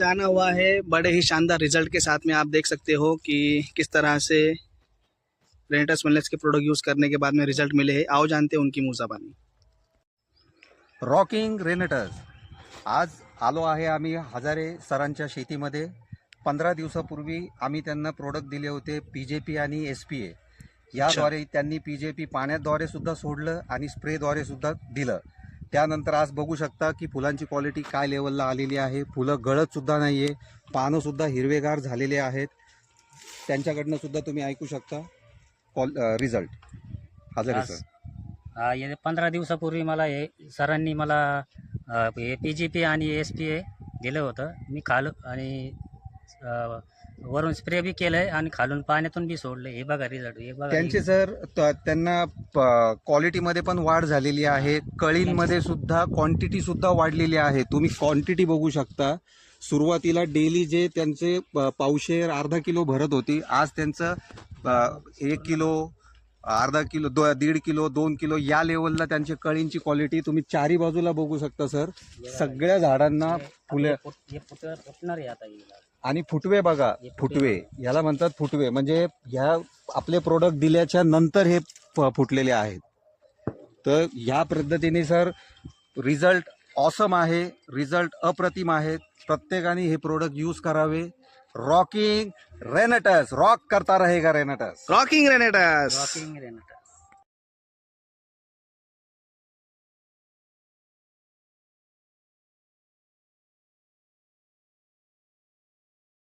आना हुआ है बड़े ही शानदार रिजल्ट के साथ में। आप देख सकते हो कि किस तरह से रेनेटस वेलनेस के प्रोडक्ट यूज़ करने के बाद में रिजल्ट मिले हैं। आओ जानते हैं उनकी मुँह ज़बानी। रॉकिंग रेनेटर्स आज आलो आहे आम्ही हजारे सरांच्या शेतीमध्ये। 15 दिवसापूर्वी आम्ही त्यांना प्रोडक्ट दिले होते PJP आणि SPA। याद्वारे त्यांनी PJP पाण्याद्वारे सुद्धा सोडलं आणि स्प्रेद्वारे सुद्धा दिलं। त्यानंतर आज बघू शकता की फुलांची क्वालिटी काय लेवलला आलेली आहे। फुलं गळत सुद्धा नाहीये, पानं सुद्धा हिरवेगार झालेले आहेत। त्यांच्याकडनं सुद्धा तुम्ही ऐकू शकता रिझल्ट। हजारे सर, ये 15 दिवसापूर्वी मला हे सरांनी मला हे PGP आणि SPA दिलं होतं। मी खालून आणि वरून स्प्रे बी केलंय आणि खालून पाण्यातून बी सोडलं। हे बघा रिझल्ट, हे बघा। त्यांचे सर त्यांना क्वालिटीमध्ये पण वाढ झालेली आहे, कळींमध्ये सुद्धा क्वांटिटी सुद्धा वाढलेली आहे। तुम्ही क्वांटिटी बघू शकता। सुरुवातीला डेली जे त्यांचे पावशेर अर्धा किलो भरत होती, आज त्यांचं 1 किलो, अर्धा किलो, 1.5 किलो, 2 किलो या लेवलला त्यांची कळींची क्वालिटी तुम्ही चारी बाजूला बघू शकता सर। सगळ्या झाडांना फुले फुटणार आहे आता हे। आणि फुटवे बघा, फुटवे याला म्हणतात। फुटवे म्हणजे ह्या आपले प्रोडक्ट दिल्याच्या नंतर हे फुटलेले आहेत। तर ह्या पद्धतीने सर रिझल्ट ऑसम आहे, रिझल्ट अप्रतिम आहेत। प्रत्येकाने हे प्रोडक्ट यूज करावे। रॉकिंग रेनेटस, रॉक करता रहेगा रेनेटस। रॉकिंग रेनेटस। रॉकिंग रेनेटस।